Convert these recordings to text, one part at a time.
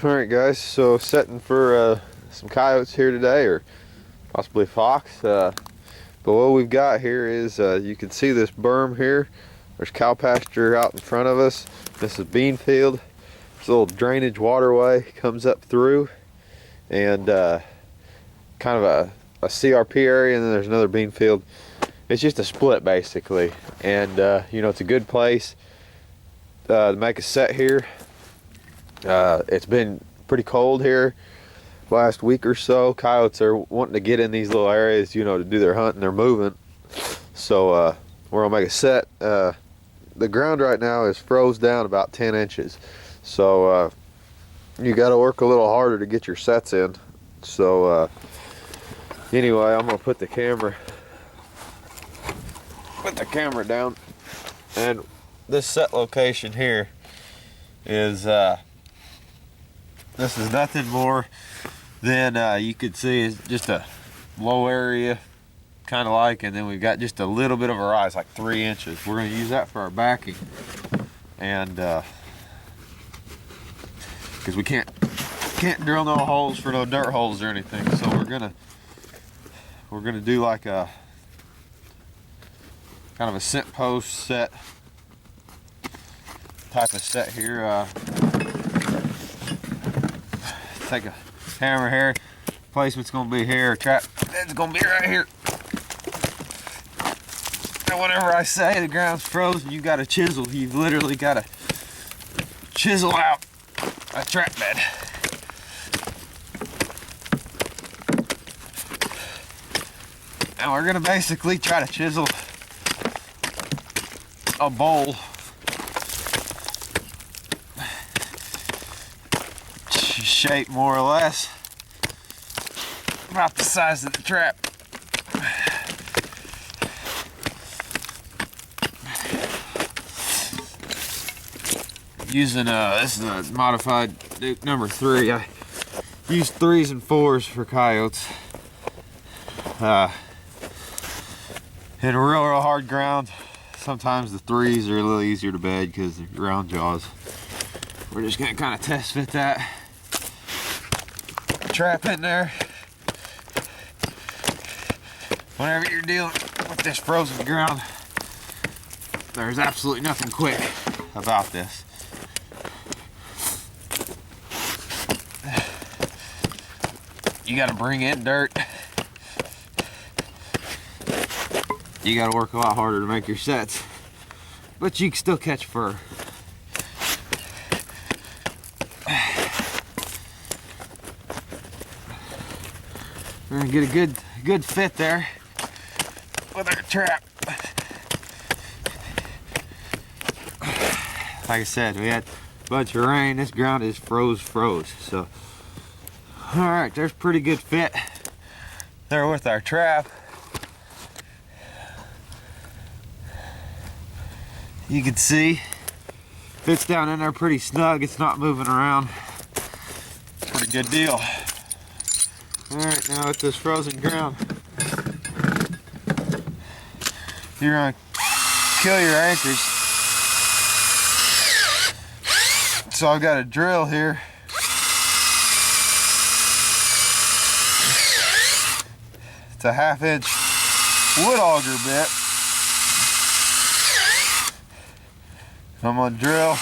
Alright guys, so setting for some coyotes here today, or possibly fox. But what we've got here is, you can see this berm here. There's cow pasture out in front of us. This is bean field. There's a little drainage waterway comes up through, and kind of a CRP area, and then there's another bean field. It's just a split basically, and you know, it's a good place to make a set here. It's been pretty cold here last week or so. Coyotes are wanting to get in these little areas, you know, to do their hunting. They're moving, so we're gonna make a set. The ground right now is froze down about 10 inches, so you got to work a little harder to get your sets in. So anyway, I'm gonna put the camera down, and this set location here is this is nothing more than you could see is just a low area, kind of like, and then we've got just a little bit of a rise, like 3 inches. We're going to use that for our backing, and because we can't drill no holes for no dirt holes or anything, so we're gonna do like a kind of a scent post set type of set here. Take a hammer here. Placement's gonna be here. Trap head's gonna be right here. And whenever I say the ground's frozen, you got to chisel. You've literally got to chisel out a trap bed. And we're gonna basically try to chisel a bowl shape, more or less about the size of the trap. Using this is a modified Duke number 3. I use 3s and 4s for coyotes. In real hard ground, sometimes the 3s are a little easier to bed because they're round jaws. We're just gonna kind of test fit that trap in there. Whenever you're dealing with this frozen ground, there's absolutely nothing quick about this. You got to bring in dirt. You got to work a lot harder to make your sets, but you can still catch fur. We're gonna get a good fit there with our trap. Like I said, we had a bunch of rain. This ground is froze. So, all right, there's pretty good fit there with our trap. You can see fits down in there pretty snug. It's not moving around. Pretty good deal. All right, now with this frozen ground, you're gonna kill your anchors. So I've got a drill here. It's a 1/2 inch wood auger bit. I'm gonna drill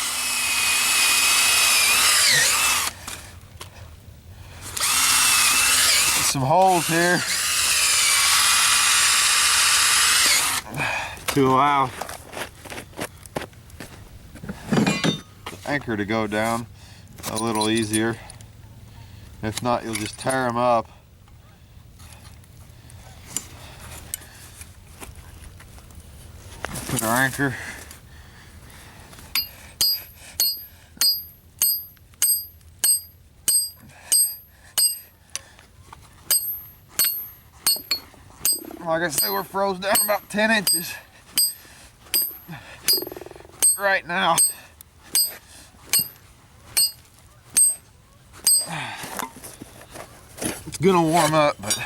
some holes here to allow the anchor to go down a little easier. If not, you'll just tear them up. Put our anchor. Like I said, we're froze down about 10 inches right now. It's gonna warm up, but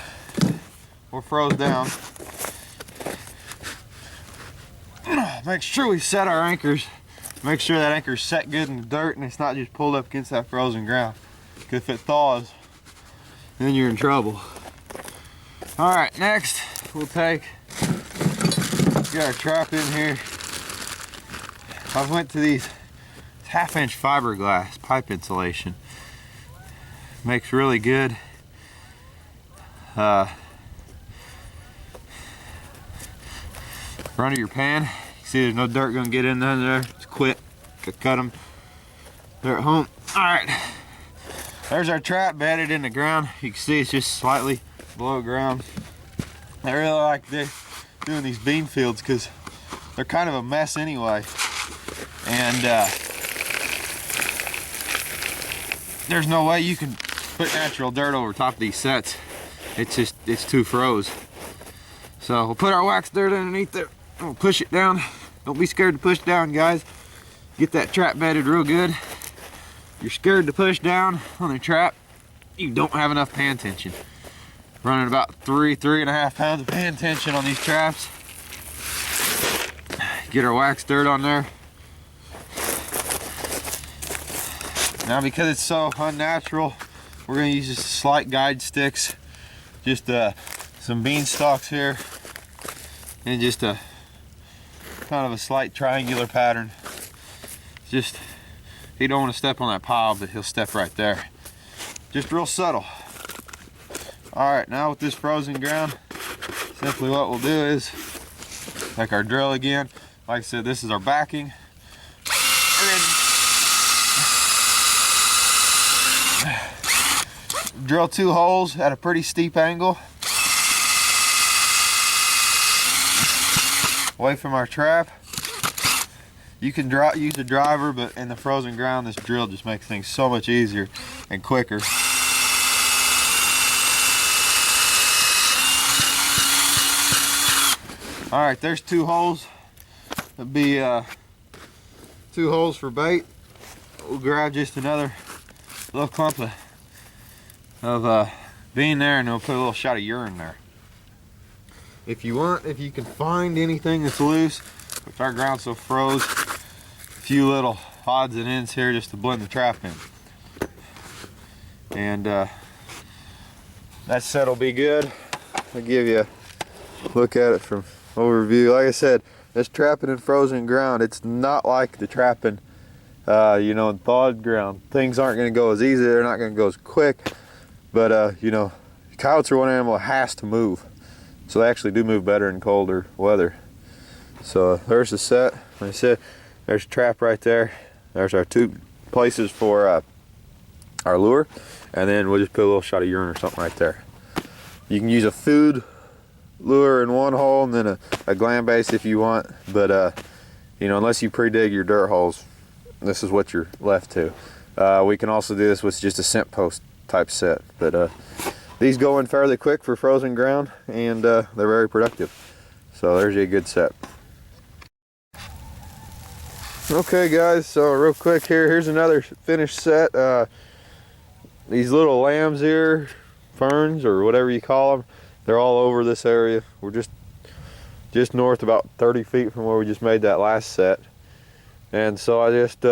we're froze down. Make sure we set our anchors. Make sure that anchor's set good in the dirt and it's not just pulled up against that frozen ground. If it thaws, then you're in trouble. All right, next we'll get our trap in here. I've went to these 1/2-inch fiberglass pipe insulation. Makes really good run of your pan. You see there's no dirt gonna get in there. It's quick to cut them. They're at home. All right, there's our trap bedded in the ground. You can see it's just slightly below ground. I really like doing these bean fields because they're kind of a mess anyway. And there's no way you can put natural dirt over top of these sets. It's too froze. So we'll put our wax dirt underneath there and we'll push it down. Don't be scared to push down, guys. Get that trap bedded real good. If you're scared to push down on a trap, you don't have enough pan tension. Running about 3.5 pounds of pan tension on these traps. Get our wax dirt on there. Now because it's so unnatural, we're gonna use just slight guide sticks, just some bean stalks here, and just a kind of a slight triangular pattern. Just, he don't want to step on that pile, but he'll step right there. Just real subtle. All right, now with this frozen ground, simply what we'll do is take our drill again. Like I said, this is our backing. Drill 2 holes at a pretty steep angle away from our trap. You can use a driver, but in the frozen ground, this drill just makes things so much easier and quicker. All right, there's 2 holes. That'll be 2 holes for bait. We'll grab just another little clump of bean there, and we'll put a little shot of urine there. If you can find anything that's loose, with our ground so froze, a few little odds and ends here just to blend the trap in. And that set will be good. I'll give you a look at it from overview. Like I said, this trapping in frozen ground, it's not like the trapping you know, in thawed ground. Things aren't going to go as easy, they're not going to go as quick, but you know, coyotes are one animal that has to move, so they actually do move better in colder weather. So there's the set. Like I said, there's a trap right there. There's our 2 places for our lure, and then we'll just put a little shot of urine or something right there. You can use a food lure in one hole and then a gland base if you want, but you know, unless you pre-dig your dirt holes, this is what you're left to. We can also do this with just a scent post type set, but these go in fairly quick for frozen ground, and they're very productive. So there's a good set. Okay guys, so real quick here's another finished set. These little lambs here, ferns or whatever you call them, they're all over this area. We're just north, about 30 feet from where we just made that last set. And so I just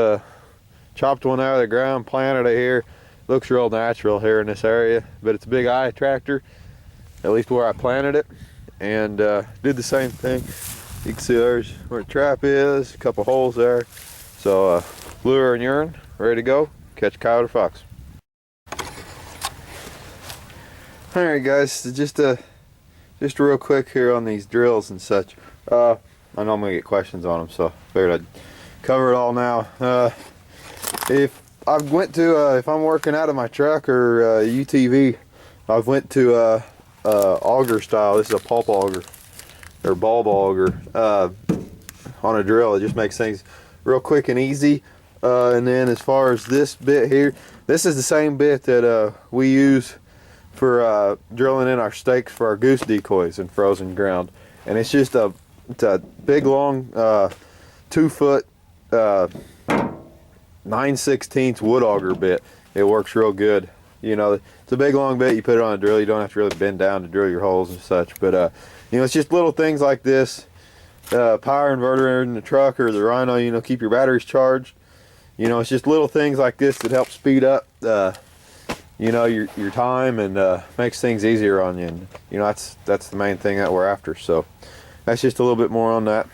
chopped one out of the ground, planted it here. Looks real natural here in this area, but it's a big eye attractor, at least where I planted it. And did the same thing. You can see there's where the trap is, a couple holes there. So lure and urine, ready to go, catch a coyote or fox. All right guys, so just real quick here on these drills and such. I know I'm gonna get questions on them, so I figured I'd cover it all now. If I'm working out of my truck or UTV, I've went to auger style. This is a pulp auger or bulb auger on a drill. It just makes things real quick and easy. And then as far as this bit here, this is the same bit that we use for drilling in our stakes for our goose decoys in frozen ground. And it's just a big long 2-foot 9/16 wood auger bit. It works real good. You know, it's a big long bit. You put it on a drill. You don't have to really bend down to drill your holes and such. But you know, it's just little things like this. Power inverter in the truck or the Rhino. You know, keep your batteries charged. You know, it's just little things like this that help speed up your time, and makes things easier on you. And that's the main thing that we're after. So that's just a little bit more on that.